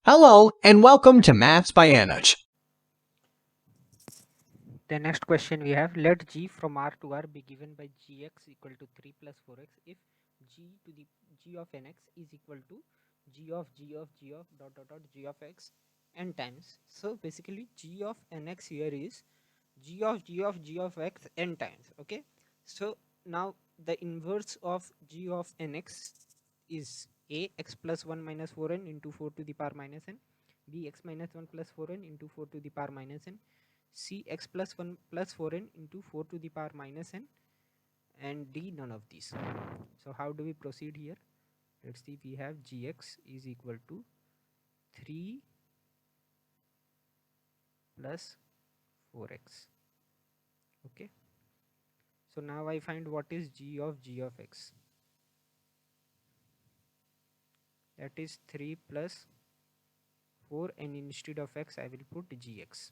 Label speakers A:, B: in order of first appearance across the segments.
A: Hello and welcome to Maths by Anuj.
B: The next question we have, let g from R to R be given by gx equal to 3 plus 4x if g to the g of nx is equal to g of g of x n times. So basically g of nx here is g of x n times. Okay, so now the inverse of g of nx is a x plus 1 minus 4n into 4 to the power minus n, b x minus 1 plus 4n into 4 to the power minus n, c x plus 1 plus 4n into 4 to the power minus n, and d none of these. So how do we proceed here? Let's see, we have gx is equal to 3 plus 4x. Okay, so now I find what is g of x. That is 3 plus 4, and instead of x I will put gx.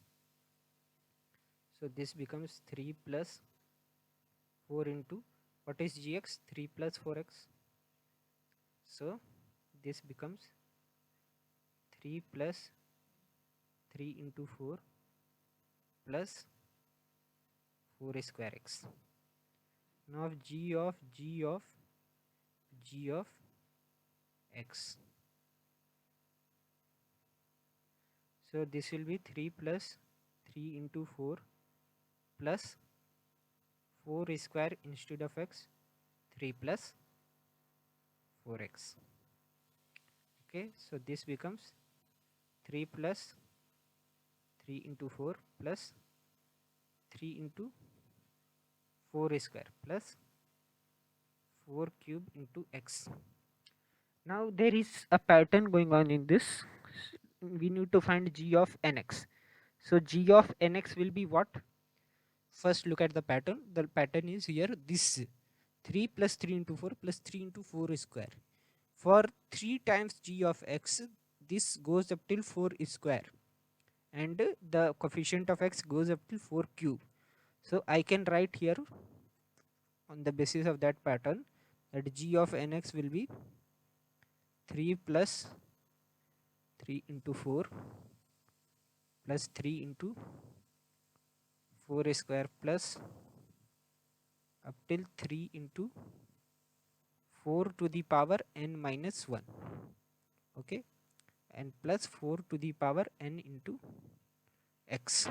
B: So this becomes 3 plus 4 into, what is gx? 3 plus 4x. So this becomes 3 plus 3 into 4 plus 4 square x. Now g of x. So this will be 3 plus 3 into 4 plus 4 square instead of x, 3 plus 4x. Okay, so this becomes 3 plus 3 into 4 plus 3 into 4 square plus 4 cube into x. Now there is a pattern going on in this. We need to find g of nx. So g of nx will be what? First look at the pattern. The pattern is here, this 3 plus 3 into 4 plus 3 into 4 square. For 3 times g of x, this goes up till 4 square, and the coefficient of x goes up till 4 cube. So I can write here on the basis of that pattern that g of nx will be 3 plus 3 into 4 plus 3 into 4 square plus up till 3 into 4 to the power n minus 1. Okay, and plus 4 to the power n into x.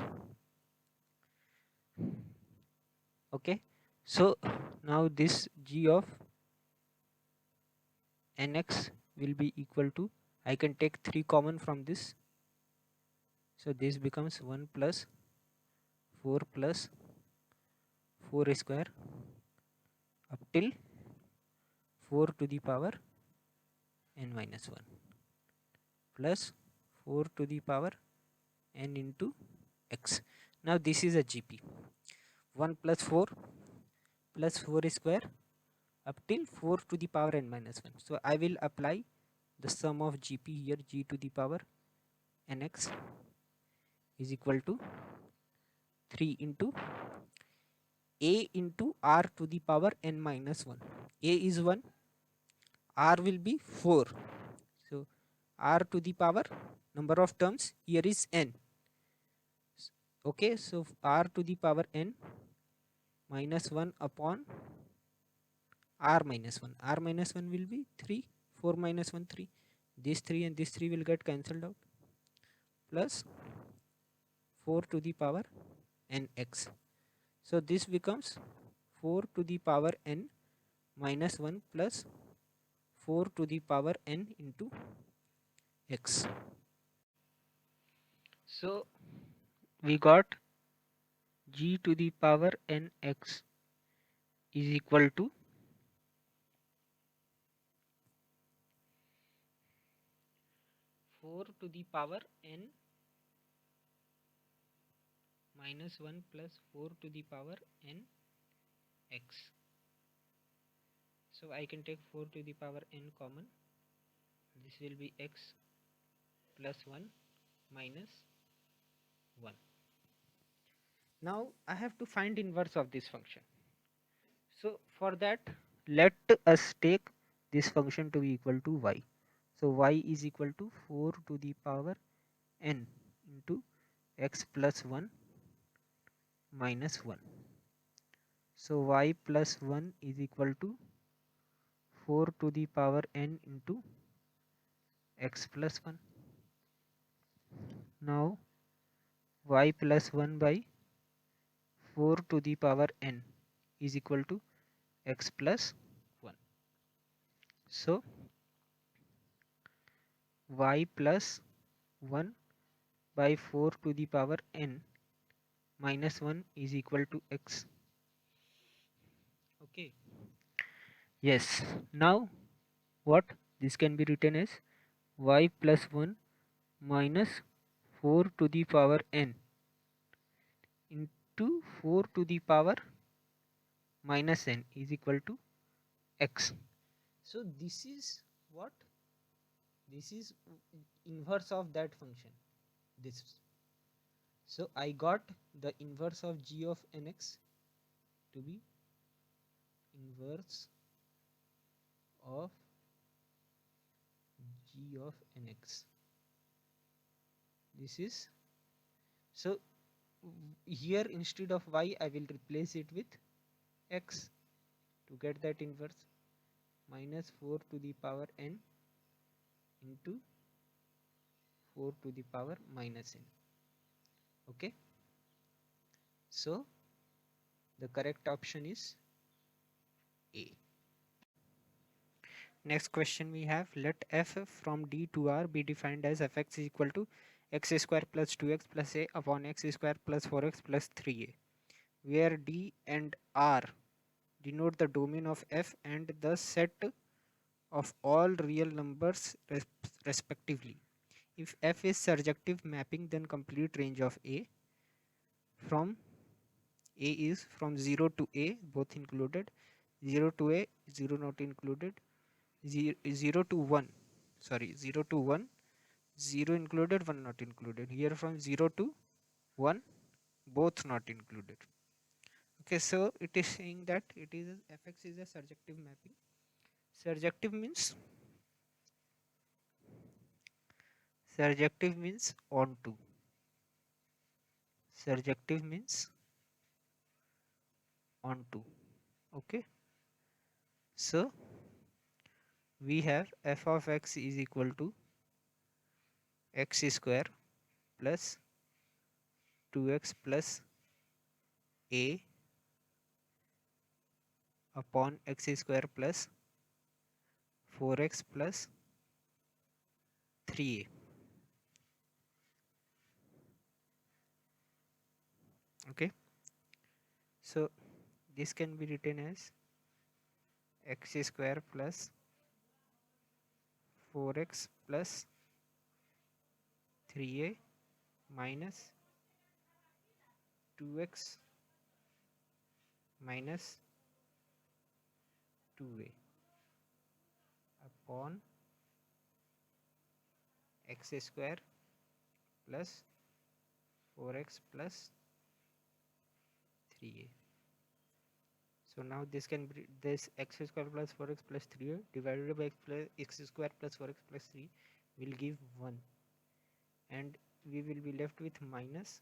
B: Okay, so now this g of nx will be equal to, I can take 3 common from this, so this becomes 1 plus 4 plus 4 square up till 4 to the power n minus 1 plus 4 to the power n into x. Now this is a GP. 1 plus 4 plus 4 square up till 4 to the power n minus 1. So I will apply the sum of GP here, g to the power nx is equal to 3 into a into r to the power n minus 1. A is 1, r will be 4. So r to the power, number of terms here is n. Okay, so r to the power n minus 1 upon r minus 1. R minus 1 will be 3. 4 minus 1, 3. This 3 and this 3 will get cancelled out. Plus 4 to the power nx. So this becomes 4 to the power n minus 1 plus 4 to the power n into x. So we got g to the power nx is equal to 4 to the power n minus 1 plus 4 to the power n x. So I can take 4 to the power n common. This will be x plus 1 minus 1. Now I have to find inverse of this function. So for that, let us take this function to be equal to y. So y is equal to 4 to the power n into x plus 1 minus 1. So y plus 1 is equal to 4 to the power n into x plus 1. Now y plus 1 by 4 to the power n is equal to x plus 1. So y plus 1 by 4 to the power n minus 1 is equal to x. Okay. Yes. Now what? This can be written as y plus 1 minus 4 to the power n into 4 to the power minus n is equal to x. So this is what? This is inverse of that function. This. So I got the inverse of g of nx to be inverse of g of nx. This is, so here instead of y I will replace it with x to get that inverse, minus 4 to the power n into 4 to the power minus n. Okay, so the correct option is A. Next question we have, let f from d to r be defined as fx is equal to x square plus 2x plus a upon x square plus 4x plus 3a, where d and r denote the domain of f and the set of all real numbers respectively. If f is surjective mapping, then complete range of a is from 0 to a both included, 0 to a 0 not included, 0 to 1, sorry, 0 to 1 0 included, 1 not included. Here from 0 to 1 both not included. Okay, so it is saying that it is fx is a surjective mapping. Surjective means onto. Surjective means onto. Okay, so we have f of x is equal to x square plus 2x plus a upon x square plus 4x plus 3a. Okay, so this can be written as x square plus 4x plus 3a minus 2x minus 2a upon x square plus 4x plus 3a. So now this can be, this x square plus 4x plus 3a divided by x square plus 4x plus 3 will give 1, and we will be left with minus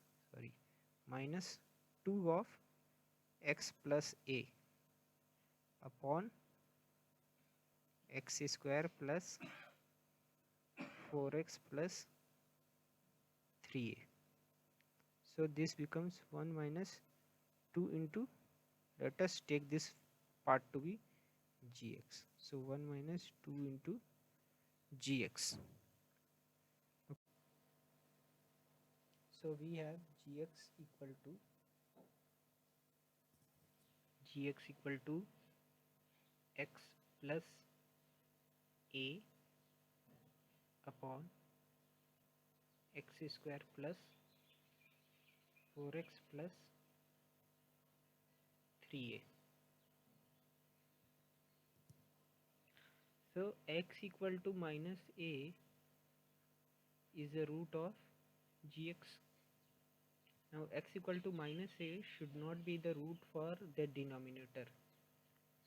B: 2 of x plus a upon x square plus 4x plus 3a. So this becomes 1 minus 2 into, let us take this part to be gx. So 1 minus 2 into gx. So we have gx equal to x plus a upon x square plus 4x plus 3a. So x equal to minus a is the root of gx. Now x equal to minus a should not be the root for the denominator.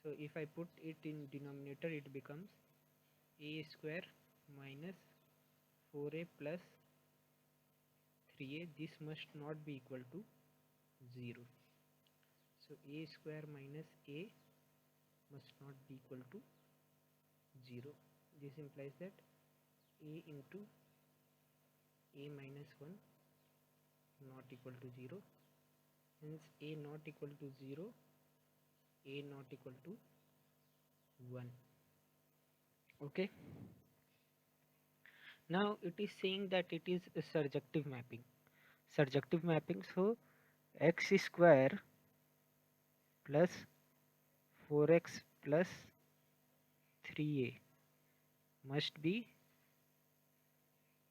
B: So if I put it in denominator, it becomes a square minus 4a plus 3a, this must not be equal to 0. So a square minus a must not be equal to 0. This implies that a into a minus 1 not equal to 0. Hence a not equal to 0, a not equal to 1. Okay. Now it is saying that it is a surjective mapping. Surjective mapping, so x square plus 4x plus 3a must be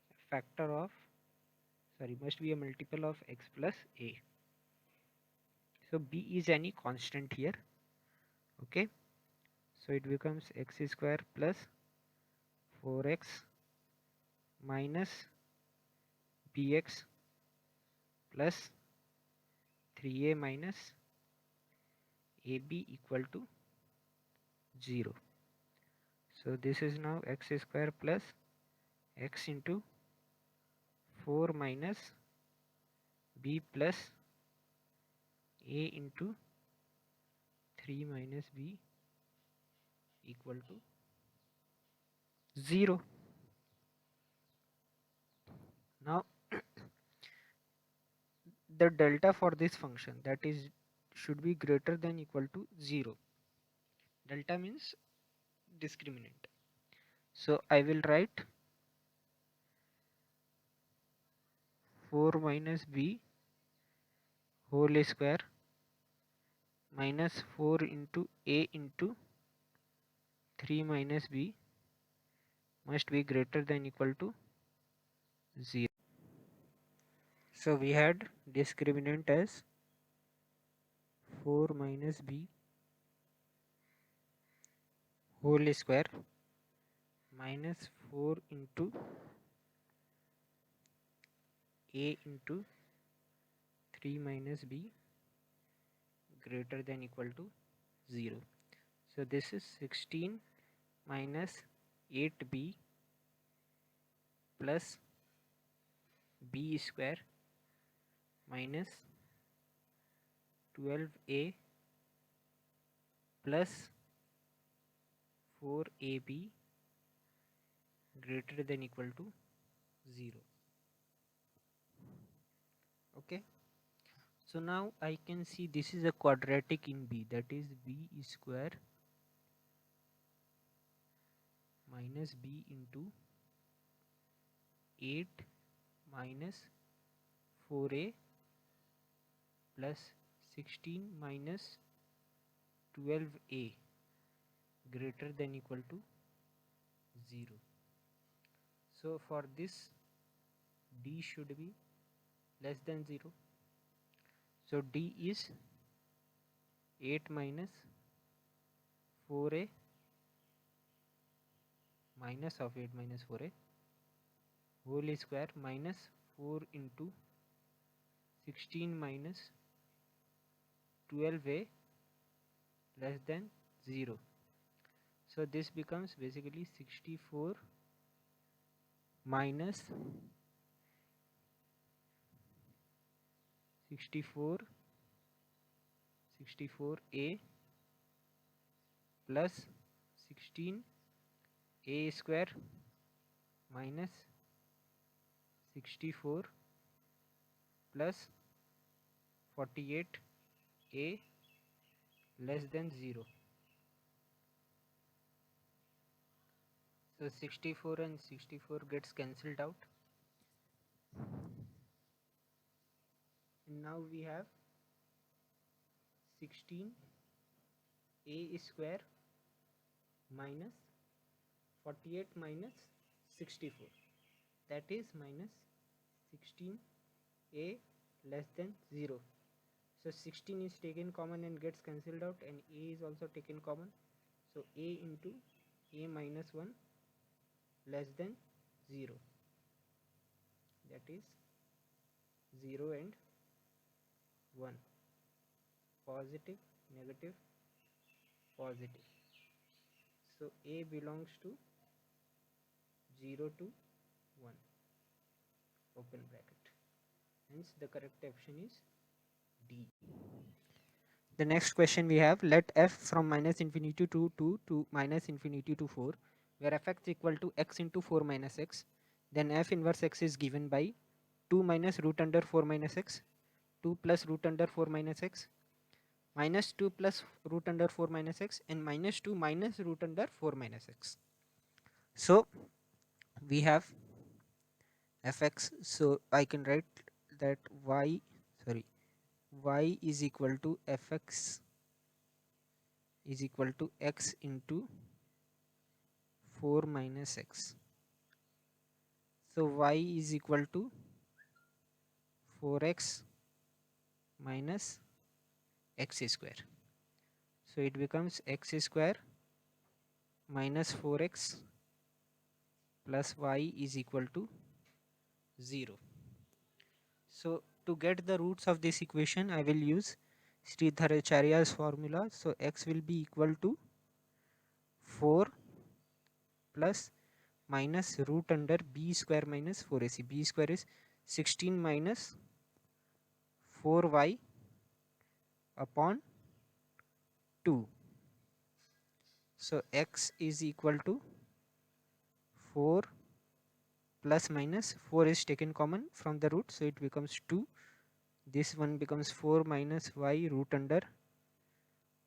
B: a factor of, must be a multiple of x plus a. So b is any constant here. Okay, so it becomes x square plus 4x minus bx plus 3a minus ab equal to 0. So this is now x square plus x into 4 minus b plus a into 3 minus b equal to 0. Now the delta for this function, that is, should be greater than equal to 0. Delta means discriminant. So I will write 4 minus b whole square minus 4 into a into 3 minus b must be greater than equal to 0. So we had discriminant as 4 minus b whole square minus 4 into a into 3 minus b greater than equal to 0. So this is 16 minus 8b plus b square minus 12a plus 4ab greater than equal to 0. Okay, so now I can see this is a quadratic in b, that is b square minus b into 8 minus 4a plus 16 minus 12a greater than equal to 0. So for this d should be less than 0. So d is 8 minus 4a minus of 8 minus 4a whole square minus 4 into 16 minus 12a less than 0. So this becomes basically 64 minus 64a plus 16a square minus 64 plus 48a less than 0. So 64 and 64 gets cancelled out. And now we have 16a square minus 48 minus 64, that is minus 16a less than 0. So 16 is taken common and gets cancelled out, and a is also taken common. So a into a minus 1 less than 0, that is 0 and 1, positive, negative, positive. So a belongs to 0 to 1, open bracket. Hence the correct option is D. The next question we have, let f from minus infinity to 2 to minus infinity to 4, where fx equal to x into 4 minus x, then f inverse x is given by 2 minus root under 4 minus x, 2 plus root under 4 minus x, minus 2 plus root under 4 minus x, and minus 2 minus root under 4 minus x. So we have fx, so I can write that y is equal to fx is equal to x into 4 minus x. So y is equal to 4x minus x square. So it becomes x square minus 4x plus y is equal to 0. So to get the roots of this equation, I will use Sridharacharya's formula. So x will be equal to 4 plus minus root under b square minus 4ac. B square is 16 minus 4y upon 2. So x is equal to 4 plus minus 4 is taken common from the root, so it becomes 2. This one becomes 4 minus y root under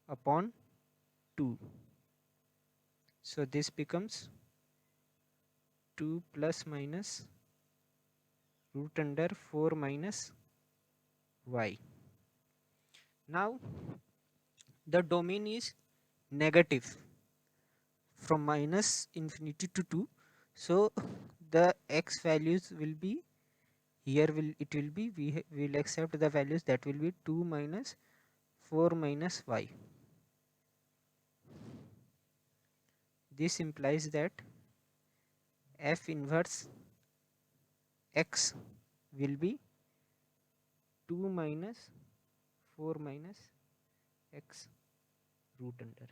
B: upon 2. So this becomes 2 plus minus root under 4 minus y. Now the domain is negative from minus infinity to 2. So the x values will be, here it will be, we will accept the values that will be 2 minus 4 minus y. This implies that f inverse x will be 2 minus 4 minus x root under.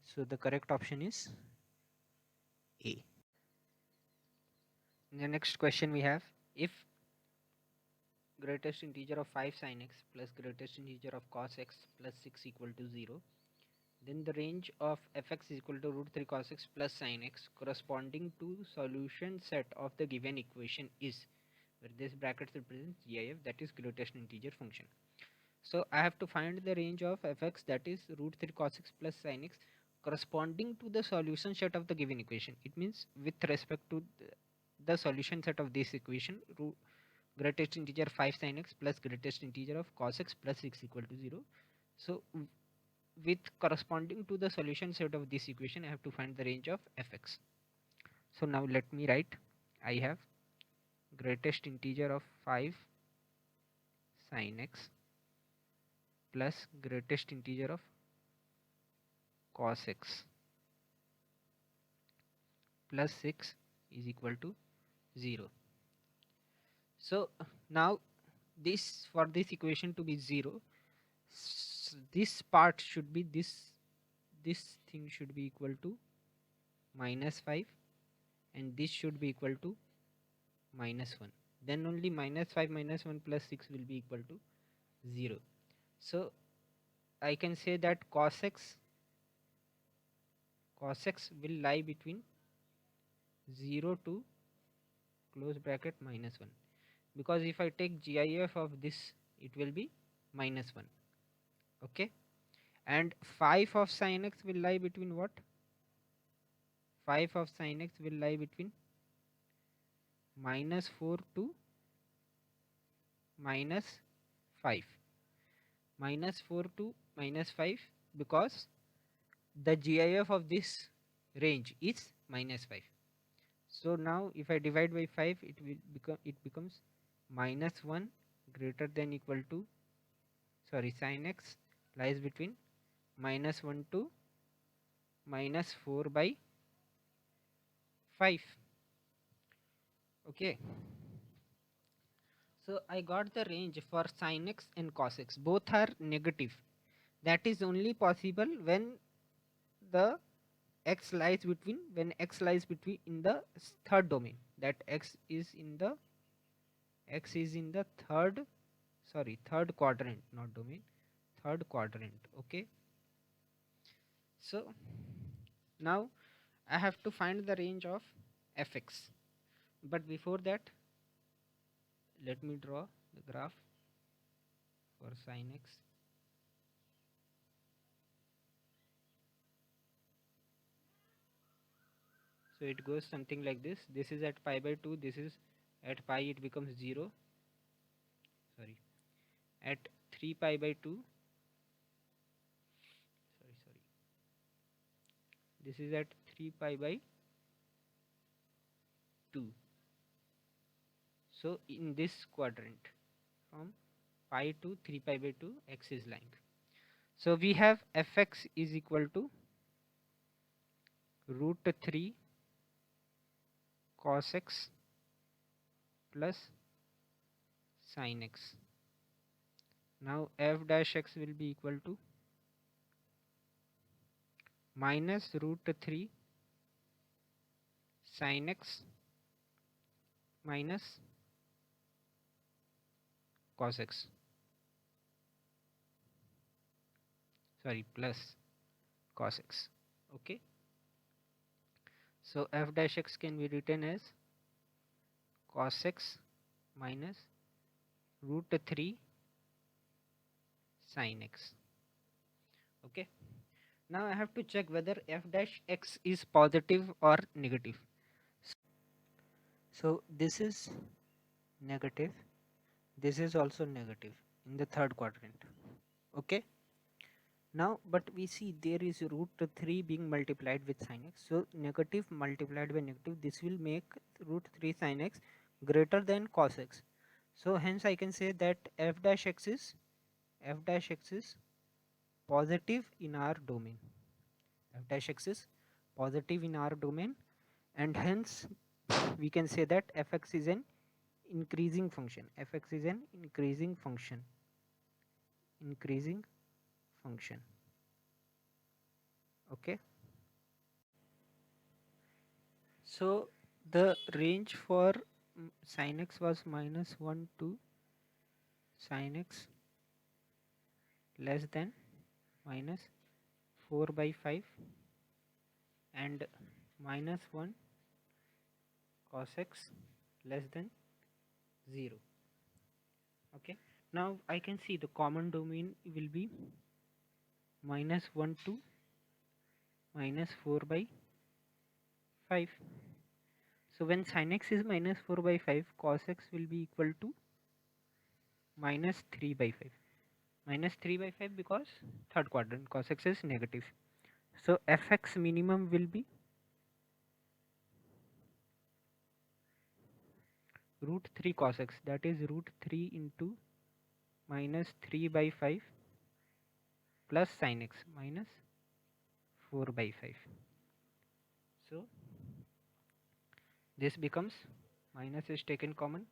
B: So the correct option is A. In the next question we have, if greatest integer of 5 sin x plus greatest integer of cos x plus 6 equal to 0, then the range of fx is equal to root 3 cos x plus sin x corresponding to solution set of the given equation is, where this brackets represents GIF, that is greatest integer function. So I have to find the range of fx, that is root 3 cos x plus sin x, corresponding to the solution set of the given equation. It means with respect to the solution set of this equation, greatest integer 5 sin x plus greatest integer of cos x plus 6 equal to 0. So with corresponding to the solution set of this equation, I have to find the range of fx. So now let me write, I have greatest integer of 5 sin x plus greatest integer of cos x plus 6 is equal to 0. So now this, for this equation to be 0, this part should be this thing should be equal to minus 5, and this should be equal to minus 1. Then only minus 5 minus 1 plus 6 will be equal to 0. So I can say that cos x will lie between 0 to close bracket minus 1, because if I take GIF of this, it will be minus 1. Okay, and 5 of sin x will lie between what? 5 of sin x will lie between minus 4 to minus 5. Minus 4 to minus 5, because the GIF of this range is minus 5. So now if I divide by 5, it becomes minus 1 greater than equal to, sin x lies between minus 1 to minus 4 by 5. Okay, so I got the range for sin x and cos x, both are negative. That is only possible when the x lies between, when x lies between in the third domain, that x is in the third quadrant, not domain, third quadrant. Okay, so now I have to find the range of fx, but before that let me draw the graph for sin x. So it goes something like this. This is at pi by 2, this is at pi, it becomes 0, sorry, at 3 pi by 2, sorry, this is at 3 pi by 2. So in this quadrant, from pi to 3 pi by 2, x is lying. So we have fx is equal to root 3 cos x plus sin x. Now f dash x will be equal to minus root 3 sin x minus cos x, sorry, plus cos x. Okay, so f dash x can be written as cos x minus root 3 sin x. Okay, now I have to check whether f dash x is positive or negative. So this is negative, this is also negative in the third quadrant. Okay, now but we see there is root 3 being multiplied with sin x, so negative multiplied by negative, this will make root 3 sin x greater than cos x. So hence I can say that f dash x is positive in our domain. F dash x is positive in our domain, and hence we can say that fx is an increasing function. Fx is an increasing function. Okay, so the range for sin x was minus 1 to sin x less than minus 4 by 5 and minus 1 cos x less than 0. Okay, now I can see the common domain will be minus 1 to minus 4 by 5. So when sin x is minus 4 by 5, cos x will be equal to minus 3 by 5. Minus 3 by 5 because third quadrant, cos x is negative. So fx minimum will be root 3 cos x, that is root 3 into minus 3 by 5 plus sin x minus 4 by 5. So this becomes, minus is taken common,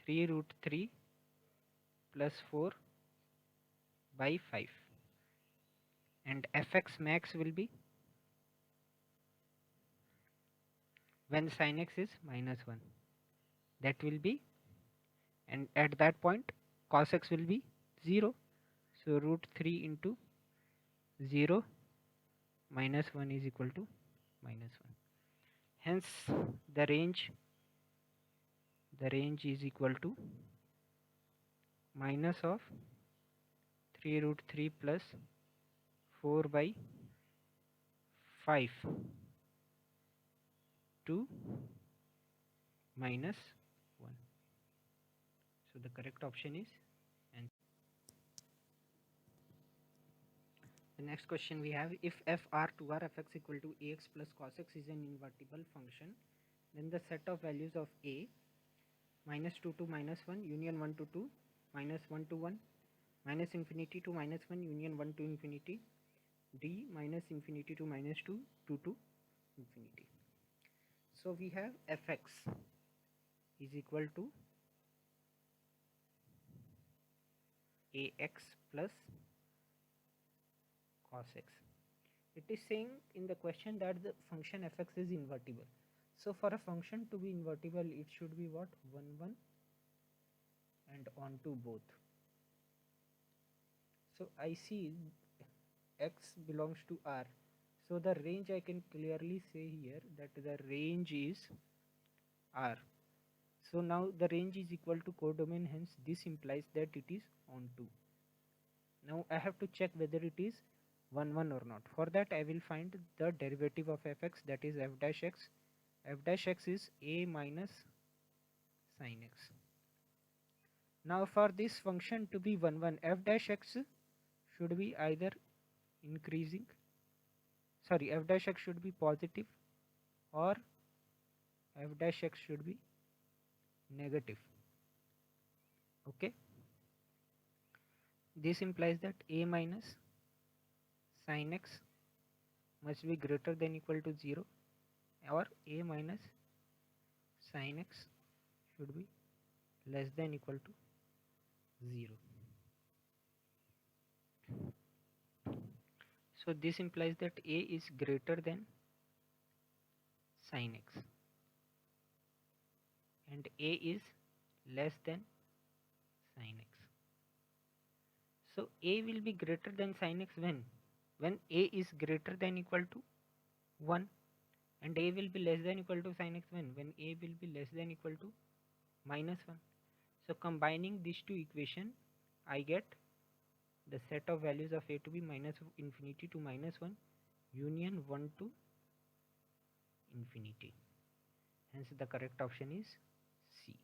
B: 3 root 3 plus 4 by 5, and fx max will be when sin x is minus 1, that will be, and at that point cos x will be 0, so root 3 into 0 minus 1 is equal to minus 1. Hence the range is equal to minus of 3 root 3 plus 4 by 5 to minus 1. So the correct option is, and the next question we have, if f r to r fx equal to ax plus cos x is an invertible function, then the set of values of a minus 2 to minus 1 union 1 to 2 minus 1 to 1 minus infinity to minus 1 union 1 to infinity, d minus infinity to minus 2 to infinity. So we have fx is equal to ax plus cos x. It is saying in the question that the function fx is invertible. So for a function to be invertible, it should be what? 1 1 and onto both. So I see x belongs to R. So the range I can clearly say here that the range is R. So now the range is equal to codomain, hence this implies that it is onto. Now I have to check whether it is 1 1 or not. For that I will find the derivative of fx, that is f dash x. F dash x is a minus sin x. Now for this function to be 1 1, f dash x should be either increasing, sorry, f dash x should be positive or f dash x should be negative. Okay, this implies that a minus sin x must be greater than equal to 0, or a minus sin x should be less than equal to 0. So this implies that a is greater than sin x and a is less than sin x. So a will be greater than sin x when a is greater than equal to 1, and a will be less than equal to sin x when a will be less than equal to minus 1. So combining these two equations, I get the set of values of a to be minus infinity to minus 1 union 1 to infinity. Hence the correct option is C.